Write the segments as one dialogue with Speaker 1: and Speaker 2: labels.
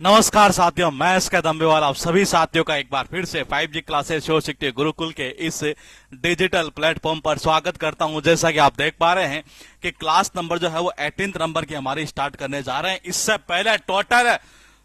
Speaker 1: नमस्कार साथियों, मैं इसका दम्बेवाल आप सभी साथियों का एक बार फिर से 5G क्लासेस शो शिक्षक गुरुकुल के इस डिजिटल प्लेटफॉर्म पर स्वागत करता हूं। जैसा कि आप देख पा रहे हैं कि क्लास नंबर जो है वो 18 नंबर की हमारी स्टार्ट करने जा रहे हैं। इससे पहले टोटल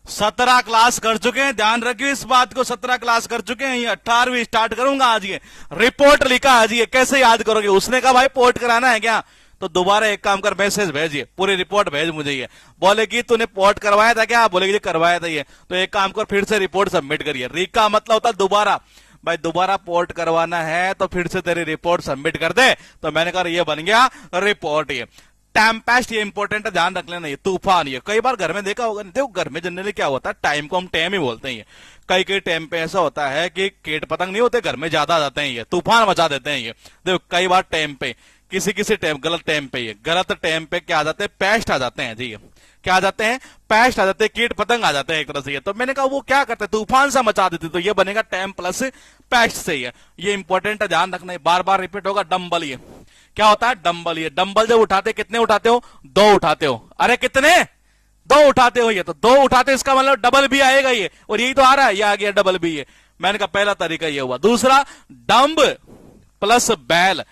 Speaker 1: 17 क्लास कर चुके हैं। ध्यान रखिए इस बात को, 17 क्लास कर चुके हैं। ये 18वीं स्टार्ट करूंगा आज। ये रिपोर्ट लिखा आज, ये कैसे याद करोगे? उसने कहा भाई पोर्ट कराना है क्या, तो दोबारा एक काम कर, मैसेज भेजिए, पूरी रिपोर्ट भेज मुझे। ये बोलेगी तूने पोर्ट करवाया था क्या, बोलेगी जी करवाया था। ये तो एक काम कर, फिर से रिपोर्ट सबमिट करिए। री का मतलब होता है दोबारा। भाई दोबारा पोर्ट करवाना है तो फिर से तेरी रिपोर्ट सबमिट कर दे। तो मैंने कहा ये बन गया रिपोर्ट। ये टेम्पेस्ट, ये इंपॉर्टेंट है, ध्यान रख लेना। ये तूफान, ये कई बार घर में देखा होगा। देखो घर में जनरली क्या होता है, टाइम को हम टेम ही बोलते हैं। कई कई टाइम पे ऐसा होता है कि कीट पतंग नहीं होते घर में, ज्यादा आ जाते हैं, ये तूफान मचा देते हैं। ये देखो कई बार टाइम पे किसी टाइम गलत टाइम पे, ये गलत टाइम पे क्या आ जाते हैं, पेस्ट आ जाते हैं जी। क्या आ जाते हैं, पेस्ट आ जाते हैं, कीट पतंग आ जाते हैं एक तरह से। ये तो मैंने कहा वो क्या करते हैं, तूफान सा मचा देते। तो ये बनेगा टाइम प्लस पेस्ट से। ये इंपॉर्टेंट है, ध्यान रखना है, बार बार रिपीट होगा। डंबल, ये क्या होता है, डंबल। ये डंबल जब उठाते कितने उठाते हो, 2 उठाते हो। अरे कितने, 2 उठाते हो। ये तो 2 उठाते, इसका मतलब डबल भी आएगा ये, और यही तो आ रहा है, ये आ गया डबल भी। ये मैंने कहा पहला तरीका ये हुआ। दूसरा डंब प्लस बैल,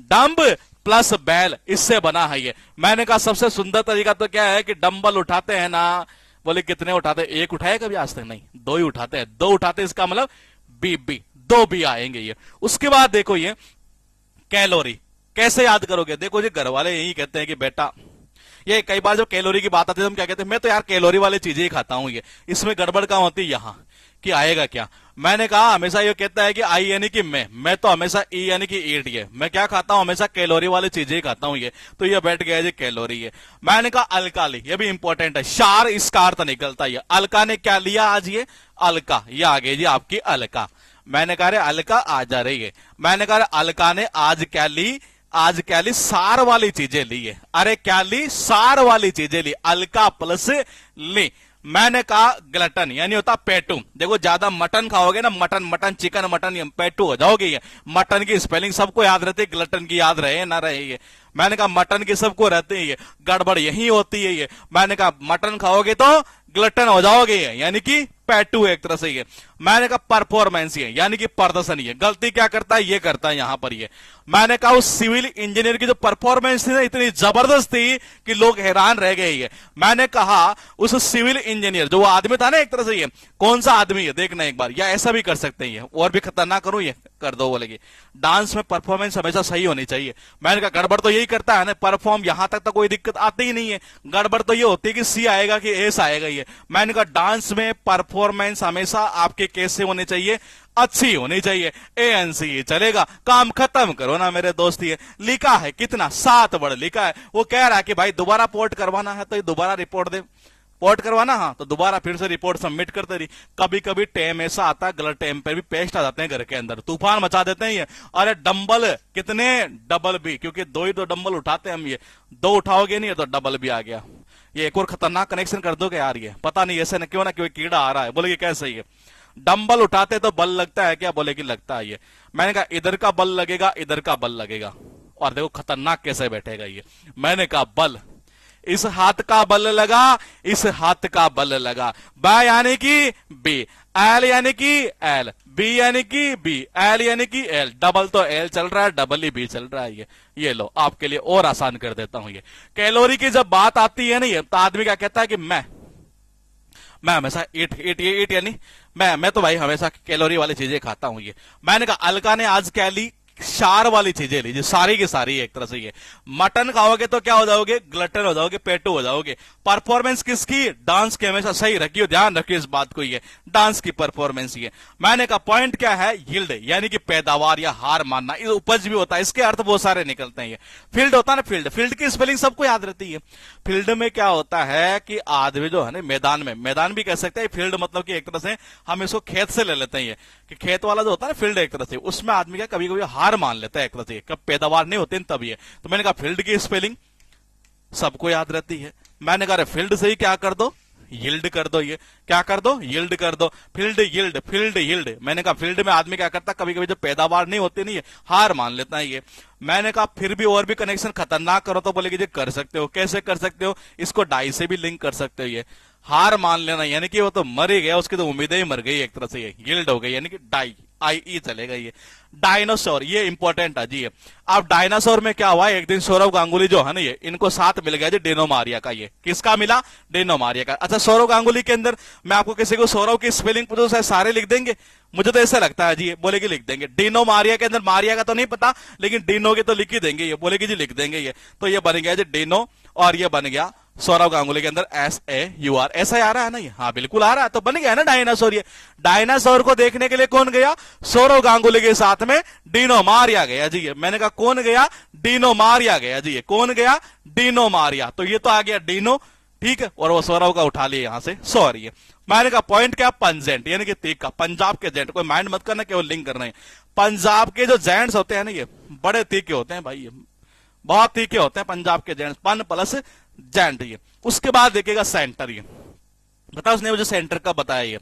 Speaker 1: डंब प्लस बैल, इससे बना है ये। मैंने कहा सबसे सुंदर तरीका तो क्या है कि डंबल उठाते हैं ना, बोले कितने उठाते, 1 उठाए कभी आज तक, नहीं 2 ही उठाते हैं। 2 उठाते इसका मतलब बी 2 भी आएंगे ये। उसके बाद देखो ये कैलोरी कैसे याद करोगे। देखो जी घर वाले यही कहते हैं कि बेटा, ये कई बार जब कैलोरी की बात आती है तो हम क्या कहते हैं, मैं तो यार कैलोरी वाली चीजें ही खाता हूं। ये इसमें गड़बड़ कहां होती है, यहां कि आएगा क्या। मैंने कहा हमेशा ये कहता है कि आई यानी कि मैं तो हमेशा ई यानी कि ईट। ये मैं क्या खाता हूं, हमेशा कैलोरी वाली चीजें ही खाता हूं। ये तो ये बैठ गया जी कैलोरी। ये मैंने कहा अल्काली, ये भी इंपॉर्टेंट है, शार इसका अर्थ निकलता है। अलका ने क्या लिया आज, ये अलका, ये आ गई जी आपकी अलका। मैंने कहा रे अलका आ जा रही है। मैंने कहा अलका ने आज क्या ली, आज क्या ली, सार वाली चीजें ली है। अरे क्या ली, सार वाली चीजें ली, अलका प्लस ली। मैंने कहा ग्लटन यानी होता पेटू। देखो ज्यादा मटन खाओगे ना, मटन चिकन मटन, पेटू हो जाओगे। ये मटन की स्पेलिंग सबको याद रहती है, ग्लटन की याद रहे ना रहे। ये मैंने कहा मटन की सबको रहती है, ये गड़बड़ यही होती है। ये मैंने कहा मटन खाओगे तो ग्लटन हो जाओगे, यानी कि पैटू एक तरह से। ये मैंने कहा परफॉर्मेंस, ये यानी कि प्रदर्शन। ये गलती क्या करता है, ये करता है यहां पर। ये मैंने कहा उस सिविल इंजीनियर की जो परफॉर्मेंस थी ना, इतनी जबरदस्त थी कि लोग हैरान रह गए। ये मैंने कहा उस सिविल इंजीनियर जो वो आदमी था ना एक तरह से, ये कौन सा आदमी है देखना एक बार, या ऐसा भी कर सकते हैं, ये और भी खतरनाक करूं, ये कर दो बोलेगी डांस में परफॉर्मेंस हमेशा सही होनी चाहिए। मैंने कहा गड़बड़ तो यही करता है ना, परफॉर्म यहां तक तो कोई दिक्कत आती ही नहीं है। गड़बड़ तो ये होती है कि सी आएगा कि एस आएगा। ये मैंने कहा डांस में परफॉर्मेंस हमेशा आपके कैसे होने चाहिए, अच्छी होनी चाहिए। ANC चलेगा, काम खत्म करो ना मेरे दोस्त। ये लिखा है कितना, 7 वर्ड लिखा है। वो कह रहा है कि भाई दोबारा पोर्ट करवाना है तो ये दोबारा रिपोर्ट दे, पोर्ट करवाना, हाँ तो दोबारा फिर से रिपोर्ट सबमिट करते रही। कभी कभी टाइम ऐसा आता है, गलत टाइम पर भी पेस्ट आ जाते हैं घर के अंदर, तूफान मचा देते हैं ये। अरे डंबल कितने, डबल भी, क्योंकि 2 ही तो डंबल उठाते हैं हम। ये 2 उठाओगे नहीं तो डबल भी आ गया। ये एक और खतरनाक कनेक्शन कर दोगे यार, ये पता नहीं ऐसे क्यों ना क्यों कीड़ा आ रहा है। बोले कैसे, ये डंबल उठाते तो बल लगता है क्या, बोले कि लगता है। ये मैंने कहा इधर का बल लगेगा, इधर का बल लगेगा, और देखो खतरनाक कैसे बैठेगा ये। मैंने कहा बल, इस हाथ का बल लगा, इस हाथ का बल लगा। बा यानी कि बी, एल यानी कि एल, बी यानी कि बी, एल यानी कि एल। डबल तो एल चल रहा है, डबल ही बी चल रहा है। ये लो आपके लिए और आसान कर देता हूं। ये कैलोरी की जब बात आती है ना, ये तो आदमी क्या कहता है कि मैं हमेशा ईट यानी मैं तो भाई हमेशा कैलोरी वाली चीजें खाता हूं। ये मैंने कहा अलका ने आज क्या ली, शार वाली चीजें लीजिए, सारी की सारी एक तरह से। ये मटन खाओगे तो क्या हो जाओगे, ग्लटन हो जाओगे, पेटू हो जाओगे। परफॉर्मेंस किसकी, डांस की हमेशा सही रखियो, ध्यान रखियो इस बात को। ये डांस की परफॉर्मेंस। ये मैंने कहा पॉइंट क्या है, यील्ड यानी कि पैदावार या हार मानना। उपज भी होता है, इसके अर्थ बहुत सारे निकलते हैं। ये फील्ड होता है ना, फील्ड की स्पेलिंग सबको याद रहती है। फील्ड में क्या होता है कि आदमी जो है ना, मैदान भी कह सकते हैं। फील्ड मतलब कि एक तरह से हम इसको खेत से ले लेते हैं, ये कि खेत वाला जो होता है ना फील्ड, एक तरह से उसमें आदमी क्या कभी कभी हार मान लेता है एक तरह से, कब पैदावार नहीं होती तब। ये तो मैंने कहा फील्ड की स्पेलिंग सबको याद रहती है। मैंने कहा फील्ड से ही क्या कर दो, यील्ड कर दो। ये क्या कर दो? यील्ड कर दो। Field yield, field yield. मैंने कहा फील्ड में आदमी क्या करता, कभी कभी जो पैदावार नहीं होती नहीं है, हार मान लेता है ये। मैंने कहा फिर भी और भी कनेक्शन खतरनाक करो तो बोले कि जी कर सकते हो। कैसे कर सकते हो? इसको डाई से भी लिंक कर सकते हो। ये हार मान लेना, यानी कि वो तो मर ही गया, उसकी तो उम्मीदें ही मर गई एक तरह से। ये यील्ड हो गई, यानी कि डाई, आई चलेगा ये। डायनासोर, ये इंपॉर्टेंट है जी। अब डायनासोर में क्या हुआ, एक दिन सौरव गांगुली जो है ना, ये इनको साथ मिल गया जी डेनोमारिया का। ये किसका मिला? डेनोमारिया का। अच्छा, सौरव गांगुली के अंदर मैं आपको किसी को सौरव की स्पेलिंग पूछो तो सारे लिख देंगे, मुझे तो ऐसा लगता है जी। बोले कि लिख देंगे। डेनोमारिया के अंदर मारिया का तो नहीं पता, लेकिन डेनो के तो लिख ही देंगे। ये बोले कि जी लिख देंगे ये। तो ये बन गया जी डेनो, और ये बन गया सौरव गांगुली के अंदर SAUR। ऐसा आ रहा है ना ये? हाँ बिल्कुल आ रहा है। तो बन गया ना डायनासोर। ये डायनासोर को देखने के लिए कौन गया? सौरव गांगुली के साथ में डेनोमारिया गया जी। ये मैंने कहा कौन गया? डेनोमारिया गया जी। ये कौन गया? डेनोमारिया। तो ये तो आ गया डेनो, ठीक है, और वो सौरव का उठा लिया यहां से, सॉरी। है मैंने कहा पॉइंट क्या? पंजेंट, यानी कि तीखा। पंजाब के जेंट, कोई माइंड मत करना, केवल लिंक करना है। पंजाब के जो जेंट्स होते हैं ना, ये बड़े तीखे होते हैं भाई, ये बहुत तीखे होते हैं पंजाब के जेंट्स। पन प्लस जेंट। ये उसके बाद देखिएगा सेंटर। ये बताओ उसने मुझे सेंटर का बताया। ये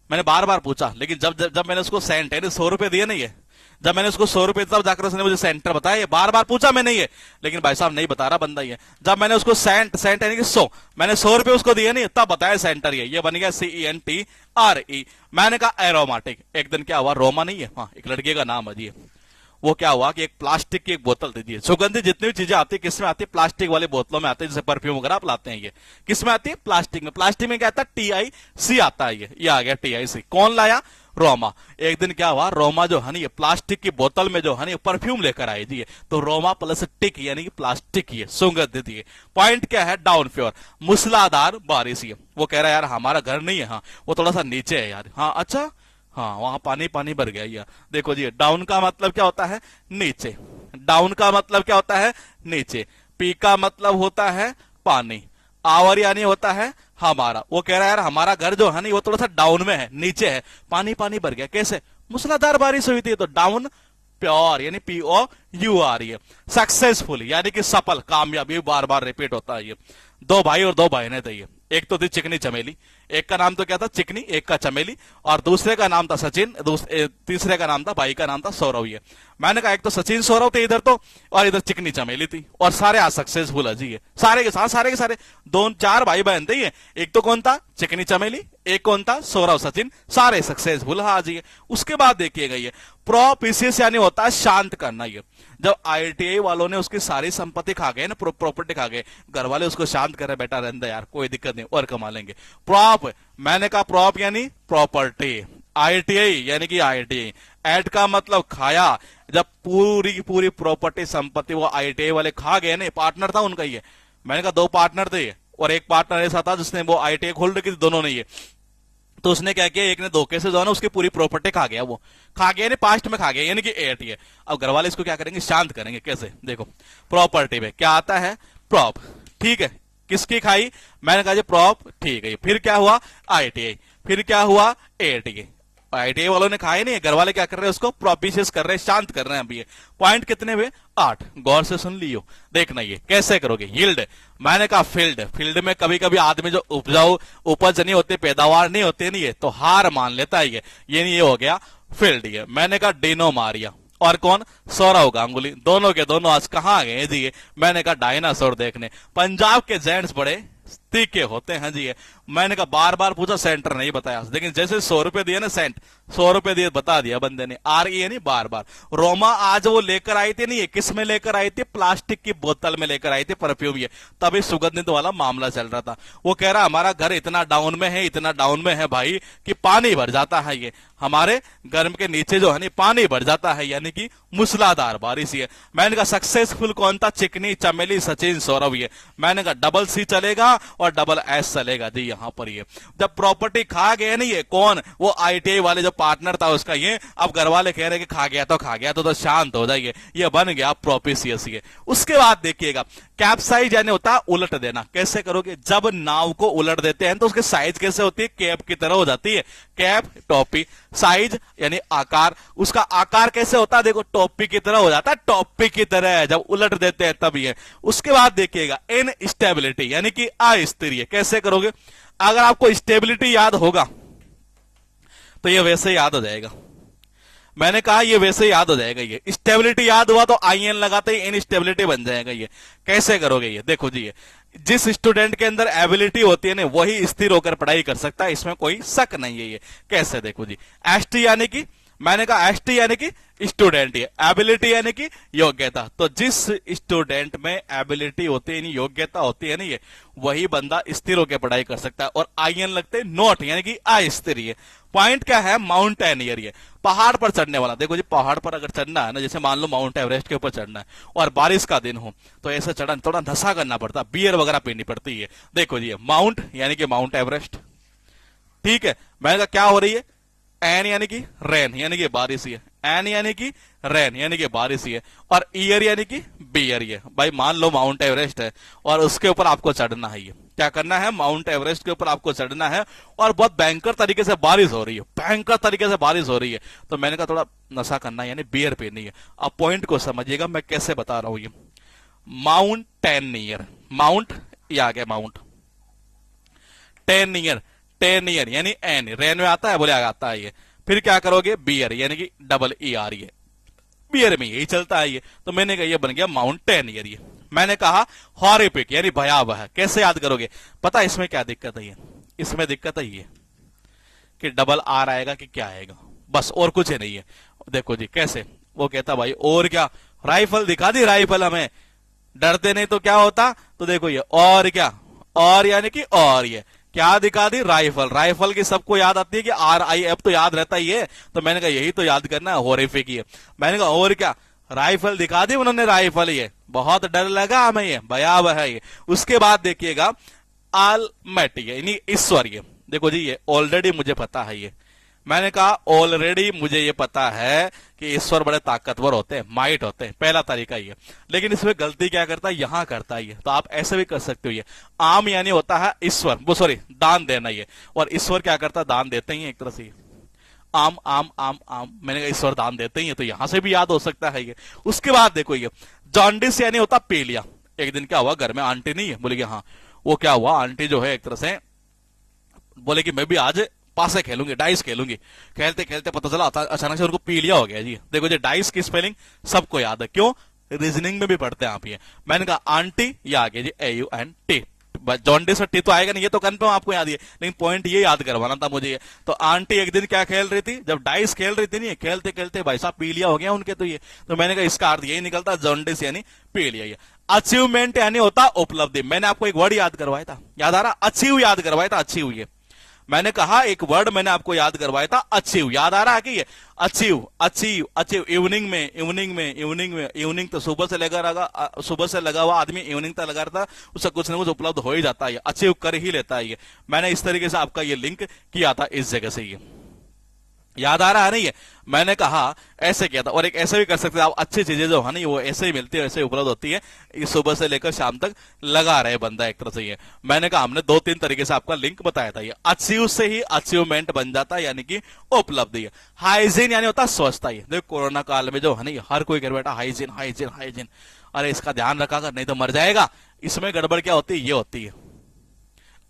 Speaker 1: मैंने बार बार पूछा, लेकिन जब मैंने उसको सेंट, यानी 100 रुपए दिए नहीं है, जब मैंने उसको 100 रुपए तब जाकर उसने मुझे सेंटर बताया। ये बार बार पूछा मैंने ये, लेकिन भाई साहब नहीं बता रहा बंदा ये। जब मैंने उसको सेंट यानी कि 100, मैंने 100 रुपए उसको दिए नहीं, तब बताया सेंटर। ये बन गया CENTRE। मैंने कहा एरोमेटिक। एक दिन क्या हुआ, रोमा नहीं है, हाँ एक लड़के का नाम है जी। वो क्या हुआ कि एक प्लास्टिक की एक बोतल दे दी। सुगंधित जितनी भी चीजें आती है किसमें आती है? प्लास्टिक वाली बोतलों में आती है, जैसे परफ्यूम वगैरह आप लाते हैं। ये किसमें आती है? प्लास्टिक में। प्लास्टिक में क्या आता है? TIC आता है। ये आ गया TIC। कौन लाया? रोमा। एक दिन क्या हुआ, रोमा जो है ना, ये प्लास्टिक की बोतल में जो है ना परफ्यूम लेकर आई थी। तो रोमा प्लस टिक, यानी कि प्लास्टिक, ये सुगंधित। ये पॉइंट क्या है? डाउन फ्योर, मूसलाधार बारिश। ये वो कह रहा है यार हमारा घर नहीं है, हाँ वो थोड़ा सा नीचे है यार। हाँ अच्छा, हाँ वहां पानी पानी भर गया। ये देखो जी, डाउन का मतलब क्या होता है? नीचे। डाउन का मतलब क्या होता है? नीचे। पी का मतलब होता है पानी, आवर यानी होता है हमारा। वो कह रहा है यार हमारा घर जो है ना, वो थोड़ा सा डाउन में है, नीचे है, पानी पानी भर गया। कैसे? मूसलाधार बारिश हुई थी। तो डाउन प्योर, यानी POUR। ये सक्सेसफुल, यानी कि सफल, कामयाब। ये बार बार रिपीट होता है। ये दो भाई और दो बहनें थे। ये एक तो थी चिकनी चमेली, एक का नाम तो क्या था? चिकनी, एक का चमेली, और दूसरे का नाम था सचिन, तीसरे का नाम था, भाई का नाम था सौरव। ये मैंने कहा एक तो सचिन सौरव थे इधर तो, और इधर चिकनी चमेली थी, और सारे आज सक्सेसफुल है जी। ये सारे के सारे दो चार भाई बहन थे। ये एक तो कौन था? चिकनी चमेली, एक कौन था? सौरव सचिन, सारे सक्सेसफुल हाँ जी। उसके बाद देखिएगा ये प्रोपिशियस यानी होता है शांत करना। ये जब IITI वालों ने उसकी सारी संपत्ति खा गए ना, प्रॉपर्टी खा गए, घर वाले उसको शांत कर रहे, बेटा रहने दे यार, कोई दिक्कत नहीं और कमा लेंगे। प्रॉप, मैंने कहा प्रॉप यानी प्रॉपर्टी, IITI यानी कि IITI। एट का मतलब खाया। जब पूरी की पूरी प्रॉपर्टी संपत्ति वो IITI वाले खा गए ना, पार्टनर था उनका ये। मैंने कहा दो पार्टनर थे, और एक पार्टनर ऐसा था जिसने वो IITI खोल रखी थी, दोनों ने ये। तो उसने क्या किया, एक ने धोखे से जो है ना उसकी पूरी प्रॉपर्टी खा गया। वो खा गया, पास्ट में खा गया, यानी कि एट। ये अब घर वाले इसको क्या करेंगे? शांत करेंगे। कैसे? देखो प्रॉपर्टी में क्या आता है? प्रॉप, ठीक है। किसकी खाई? मैंने कहा जी प्रॉप, ठीक है। फिर क्या हुआ? IITI। फिर क्या हुआ? AITI। IITI वालों ने खाए नहीं, घर वाले क्या कर रहे हैं? उसको प्रोपिशियस कर रहे हैं, शांत कर रहे हैं। अभी ये पॉइंट कितने हुए? 8। गौर से सुन लियो, देखना ये कैसे करोगे। यील्ड, मैंने कहा फील्ड। फील्ड में कभी कभी आदमी जो उपजाऊ उपज नहीं होते, पैदावार नहीं होते नहीं है, तो हार मान लेता है ये नहीं हो गया फील्ड। ये मैंने कहा डेनोमारिया, और कौन? सौरव गांगुली। दोनों के दोनों आज कहां गए जी? मैंने कहा डायनासोर देखने। पंजाब के जेंट्स बड़े तीखे होते हैं जी। मैंने कहा बार बार पूछा, सेंटर नहीं बताया, लेकिन जैसे 100 रुपए दिए ना, 100 रुपए दिए, बता दिया बंदे ने। RE नहीं, बार बार। रोमा आज वो लेकर आई थी नहीं, किस में लेकर आई थी? प्लास्टिक की बोतल में लेकर आई थी परफ्यूम। ये तभी सुगंधित वाला मामला चल रहा था। वो कह रहा हमारा घर इतना डाउन में है, इतना डाउन में है भाई कि पानी भर जाता है। ये हमारे घर के नीचे जो है ना पानी भर जाता है, यानी कि मूसलाधार बारिश। ये मैंने कहा सक्सेसफुल कौन था? चिकनी चमेली सचिन सौरव। ये मैंने कहा डबल C चलेगा और डबल S चलेगा जी। यहां पर ये जब प्रॉपर्टी खा गए ना, ये कौन? वो IITI वाले जो पार्टनर था उसका। ये अब घर वाले कह रहे कि खा गया तो खा गया, तो शांत हो जाइए। ये बन गया प्रोपिशियस। ये उसके बाद देखिएगा कैप्साइज यानी होता है उलट देना। कैसे करोगे? जब नाव को उलट देते हैं तो उसकी साइज कैसे होती है? कैप की तरह हो जाती है। कैप, टोपी। साइज यानी आकार, उसका आकार कैसे होता है? देखो टोपी की तरह हो जाता है, टोपी की तरह जब उलट देते हैं तब ये। उसके बाद देखिएगा इनस्टेबिलिटी यानी कि अस्थिर। कैसे करोगे? अगर आपको स्टेबिलिटी याद होगा तो ये वैसे याद हो जाएगा। मैंने कहा ये वैसे याद हो जाएगा। ये स्टेबिलिटी याद हुआ तो आईएन लगाते ही इनस्टेबिलिटी बन जाएगा। ये कैसे करोगे? ये देखो जी, ये जिस स्टूडेंट के अंदर एबिलिटी होती है ना वही स्थिर होकर पढ़ाई कर सकता है, इसमें कोई शक नहीं है। ये कैसे? देखो जी, एसटी यानी कि, मैंने कहा एसटी यानी कि स्टूडेंट, है एबिलिटी यानी कि योग्यता। तो जिस स्टूडेंट में एबिलिटी होती है, योग्यता होती है ना, ये वही बंदा स्थिर होकर पढ़ाई कर सकता है। और आईएन लगते हैं नोट यानी कि अस्थिर। पॉइंट क्या है? माउंटेनियर, ये पहाड़ पर चढ़ने वाला। देखो जी, पहाड़ पर अगर चढ़ना है ना, जैसे मान लो माउंट एवरेस्ट के ऊपर चढ़ना है और बारिश का दिन हो तो ऐसा चढ़ना थोड़ा नशा करना पड़ता, बियर वगैरह पीनी पड़ती है। देखो जी, माउंट यानी कि माउंट एवरेस्ट, ठीक है। मैंने कहा क्या हो रही है? एन यानी कि रेन यानी कि बारिश ही है, एन यानी कि रेन यानी कि बारिश ही है, और ईयर यानी कि बियर। ये भाई मान लो माउंट एवरेस्ट है और उसके ऊपर आपको चढ़ना है। ये क्या करना है? माउंट एवरेस्ट के ऊपर आपको चढ़ना है और बहुत भयंकर तरीके से बारिश हो रही है, भयंकर तरीके से बारिश हो रही है। तो मैंने कहा थोड़ा नशा करना है यानी बियर पीनी है। अब पॉइंट को समझिएगा मैं कैसे बता रहा हूं। ये माउंटेनियर, माउंट ये आ गया माउंट, टेनियर, टेनियर यानी एन, रेन में आता है, बोले आता है ये। फिर क्या करोगे? बियर यानी कि डबल ई आर, ये बियर में यही चलता है ये। तो मैंने कहा ये बन गया माउंटेनियर। ये मैंने कहा हॉरिफिक यानी भयावह। कैसे याद करोगे? पता इसमें क्या दिक्कत है? ये इसमें दिक्कत है ये कि डबल आर आएगा कि क्या आएगा, बस, और कुछ नहीं है। देखो जी कैसे, वो कहता भाई और क्या, राइफल दिखा दी, राइफल हमें, डरते नहीं तो क्या होता? तो देखो ये और क्या, और यानी कि और, ये क्या दिखा दी? राइफल। राइफल की सबको याद आती है कि RIF तो याद रहता ही है। तो मैंने कहा यही तो याद करना है, हॉरिफिक। ये मैंने कहा और क्या, राइफल दिखा दी उन्होंने, राइफल। ये बहुत डर लगा हमें, ये भयावह है। ये उसके बाद देखिएगा ऑलमाइटी यानी ईश्वर। ये देखो जी, ये ऑलरेडी मुझे पता है। ये मैंने कहा ऑलरेडी मुझे ये पता है कि ईश्वर बड़े ताकतवर होते हैं, माइट होते हैं, पहला तरीका ये। लेकिन इसमें गलती क्या करता है? यहां करता है ये। तो आप ऐसे भी कर सकते हो। ये आम यानी होता है ईश्वर, वो सॉरी दान देना। ये और ईश्वर क्या करता है? दान देते ही एक तरह से। आम आम आम आम, मैंने कहा ईश्वर दान देते ही है, तो यहां से भी याद हो सकता है ये। उसके बाद देखो ये जॉन्डिस यानी होता पीलिया। एक दिन क्या हुआ, घर में आंटी नहीं है, बोले कि हाँ। वो क्या हुआ, आंटी जो है एक तरह से बोले कि मैं भी आज पासे खेलूंगी, डाइस खेलूंगी। खेलते खेलते पता चला अचानक से उनको पीलिया हो गया जी। देखो जी, डाइस की स्पेलिंग सबको याद है, क्यों? रीजनिंग में भी पढ़ते हैं आप ये। मैंने कहा आंटी, ये आ गया जी AUNT। जॉन्डिस और टी तो आएगा नहीं, ये तो कंफर्म आपको याद है, लेकिन पॉइंट ये याद करवाना था मुझे। तो आंटी एक दिन क्या खेल रही थी, जब डाइस खेल रही थी, नहीं खेलते खेलते भाई साहब पीलिया हो गया उनके। तो ये तो मैंने कहा इसका अर्थ यही निकलता, जॉन्डिस यानी पीलिया। ये अचीवमेंट यानी होता उपलब्धि। मैंने आपको एक वर्ड याद करवाया था, याद आ रहा? अचीव याद करवाया था, अचीव। ये मैंने कहा एक वर्ड मैंने आपको याद करवाया था, अचीव। याद आ रहा है कि ये अचीव, अचीव, अचीव। इवनिंग में, इवनिंग में, इवनिंग में, इवनिंग तो सुबह से सुबह से लगा हुआ आदमी इवनिंग तक लगा रहता, उससे कुछ ना कुछ उपलब्ध हो ही जाता है, अचीव कर ही लेता है। ये मैंने इस तरीके से आपका ये लिंक किया था इस जगह से। ये याद आ रहा है नहीं? है मैंने कहा ऐसे किया था। और एक ऐसे भी कर सकते हैं आप, अच्छी चीजें जो है ना वो ऐसे ही मिलती है, ऐसे उपलब्ध होती है, सुबह से लेकर शाम तक लगा रहे बंदा एक तरह से। ये मैंने कहा हमने 2-3 तरीके से आपका लिंक बताया था। ये अचीव से ही अचीवमेंट बन जाता है, यानी कि उपलब्धि है। हाइजीन यानी होता है स्वच्छता। ये देखो कोरोना काल में जो है ना हर कोई कर बैठा हाइजीन हाइजीन हाइजीन, अरे इसका ध्यान रखा कर नहीं तो मर जाएगा। इसमें गड़बड़ क्या होती है? ये होती है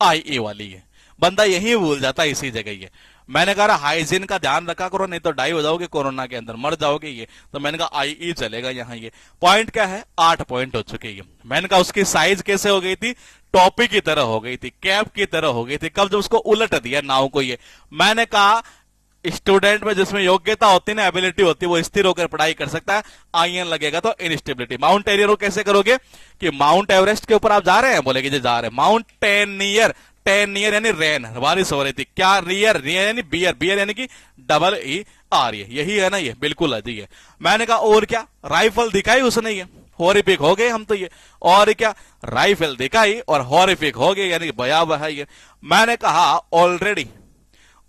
Speaker 1: IE वाली। है बंदा यही भूल जाता है इसी जगह। ये मैंने कहा हाइजीन का ध्यान रखा करो, नहीं तो डाई हो जाओगे कोरोना के अंदर, मर जाओगे। ये तो मैंने कहा IE चलेगा यहाँ। ये पॉइंट क्या है? 8 पॉइंट हो चुके हैं। मैंने कहा उसकी साइज कैसे हो गई थी? टॉपिक की तरह हो गई थी, कैप की तरह हो गई थी। कब? जब उसको उलट दिया नाव को। ये मैंने कहा स्टूडेंट में जिसमें योग्यता होती है ना, एबिलिटी होती है, वो स्थिर होकर पढ़ाई कर सकता है। IN लगेगा तो इनस्टेबिलिटी। माउंटेनियर कैसे करोगे कि माउंट एवरेस्ट के ऊपर आप जा रहे हैं, बोलेगे जी जा रहे हैं। माउंटेनियर, टेनियर यानी रेन, बारिश हो रही थी। क्या? रियर, रियर यानी बियर, बियर यानी कि डबल ई आर। यही है ना, ये बिल्कुल अजी है। मैंने कहा और क्या? राइफल दिखाई उसने, ये हॉरिफिक हो गए हम तो। ये और क्या? राइफल दिखाई और हॉरिफिक हो गए, यानी भयावह है। ये मैंने कहा ऑलरेडी,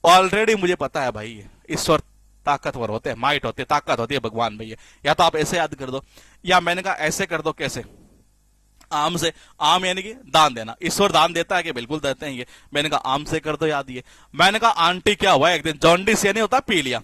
Speaker 1: ऑलरेडी मुझे पता है भाई, ईश्वर ताकतवर होते हैं, माइट होते हैं, ताकत होती है भगवान भैया। या तो आप ऐसे याद कर दो, या मैंने कहा ऐसे कर दो। कैसे? आम से, आम यानी कि दान देना। ईश्वर दान देता है कि? बिल्कुल देते हैं। ये मैंने कहा आम से कर दो याद। ये मैंने कहा आंटी क्या हुआ एक दिन, जॉन्डिस यानी होता पीलिया।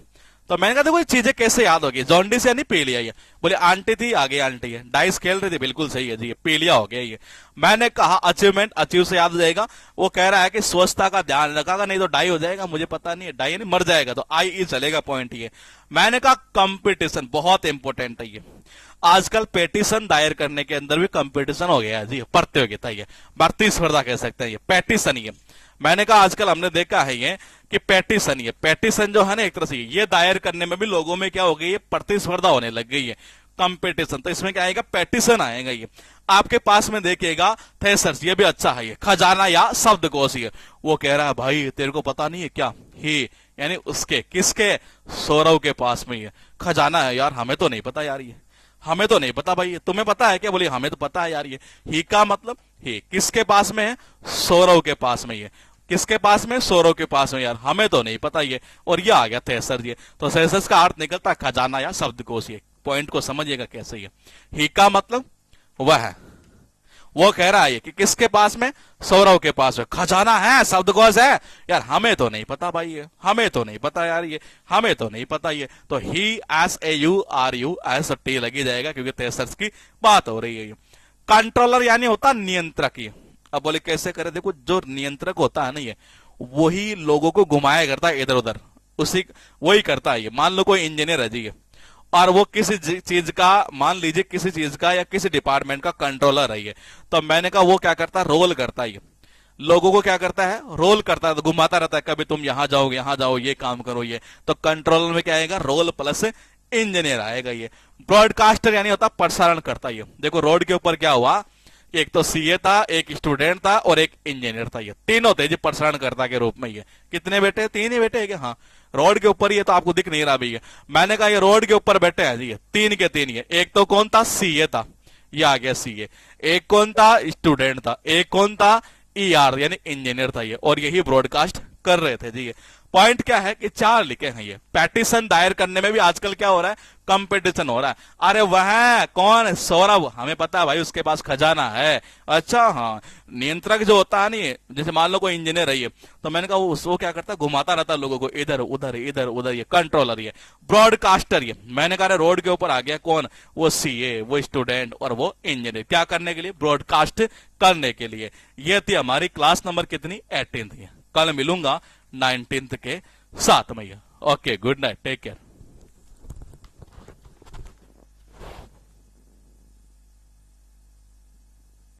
Speaker 1: तो मैंने कहा देखो ये चीजें कैसे याद होगी, जॉन्डिस यानी पीलिया। ये बोले आंटी थी, आगे आंटी है, डाइस खेल रही थी, बिल्कुल सही है जी, ये पीलिया हो गया ये। मैंने कहा अचीवमेंट, अचीव से याद हो जाएगा। वो कह रहा है कि स्वच्छता का ध्यान रखा, नहीं तो डाई हो जाएगा, मुझे पता नहीं है, डाई यानी मर जाएगा, तो आई ई चलेगा पॉइंट ये। मैंने कहा कंपटीशन बहुत इंपॉर्टेंट है ये। आजकल पेटिशन दायर करने के अंदर भी कंपटीशन हो गया है जी, प्रतियोगिता ये, प्रतिस्पर्धा कह सकते हैं ये, पेटिशन ये। मैंने कहा आजकल हमने देखा है ये कि पेटिशन, ये पेटिशन जो है ना एक तरह से ये दायर करने में भी लोगों में क्या हो गई है, प्रतिस्पर्धा होने लग गई है, कंपटीशन। तो इसमें क्या आएगा, पेटिशन आएगा ये। आपके पास में देखिएगा थेसर्स, ये भी अच्छा है ये, खजाना या शब्दकोश ये। वो कह रहा है भाई तेरे को पता नहीं है क्या, ही यानी उसके, किसके, सौरव के पास में ये खजाना है। यार हमें तो नहीं पता यार, ये हमें तो नहीं पता भाई, तुम्हें पता है क्या? बोले हमें तो पता है यार। ये ही का मतलब, ही किसके पास में है, सौरव के पास में ये, किसके पास में, सौरव के पास में, यार हमें तो नहीं पता ये। और ये आ गया थेसर ये। तो थेसर का अर्थ निकलता खजाना या शब्दकोश ये। पॉइंट को समझिएगा कैसे ये। ही का मतलब वह है, वो कह रहा है कि किसके पास में, सौरव के पास है, खजाना है, शब्दकोश है, यार हमें तो नहीं पता भाई ये, हमें तो नहीं पता यार ये, हमें तो नहीं पता ये। तो ही S A U R U S T लगी जाएगा क्योंकि थेसर्स की बात हो रही है ये। कंट्रोलर यानी होता नियंत्रक ये। अब बोले कैसे करे, देखो जो नियंत्रक होता है ना ये, वही लोगों को घुमाया करता है इधर उधर, उसी वही करता है ये। मान लो कोई इंजीनियर है जी ये, और वो किसी चीज का, मान लीजिए किसी चीज का या किसी डिपार्टमेंट का कंट्रोलर है ये, तो मैंने कहा वो क्या करता है, रोल करता है ये, लोगों को क्या करता है, रोल करता है, तो घुमाता रहता है, कभी तुम यहां जाओ, यहां जाओ, ये काम करो ये। तो कंट्रोलर में क्या आएगा, रोल प्लस इंजीनियर आएगा ये। ब्रॉडकास्टर यानी होता प्रसारण करता है। देखो रोड के ऊपर क्या हुआ, एक तो सीए था, एक स्टूडेंट था और एक इंजीनियर था, ये तीनों थे जी प्रसारणकर्ता के रूप में। ये कितने बेटे, तीन ही बेटे है क्या? हाँ, रोड के ऊपर, ये तो आपको दिख नहीं रहा भैया, मैंने कहा ये रोड के ऊपर बैठे हैं जी, तीन के तीन। ये एक तो कौन था, सीए था, ये आ गया सीए। एक कौन था, स्टूडेंट था। एक कौन था, ईआर यानी इंजीनियर था ये, और यही ब्रॉडकास्ट कर रहे थे जी ये। पॉइंट क्या है कि चार लिखे हैं ये। पेटिशन दायर करने में भी आजकल क्या हो रहा है, कंपटीशन हो रहा है। अरे वह कौन, सौरभ, हमें पता है भाई उसके पास खजाना है। अच्छा हाँ, नियंत्रक जो होता है नहीं, जैसे मान लो कोई इंजीनियर है ये, तो मैंने कहा वो क्या करता है, घुमाता रहता है लोगों को इधर उधर इधर उधर, ये कंट्रोलर ये। ब्रॉडकास्टर ये, मैंने कहा रोड के ऊपर आ गया कौन, वो सीए, वो स्टूडेंट और वो इंजीनियर। क्या करने के लिए, ब्रॉडकास्ट करने के लिए। ये थी हमारी क्लास नंबर कितनी, 18th। कल मिलूंगा 19th के साथ में। Okay, good night, take care.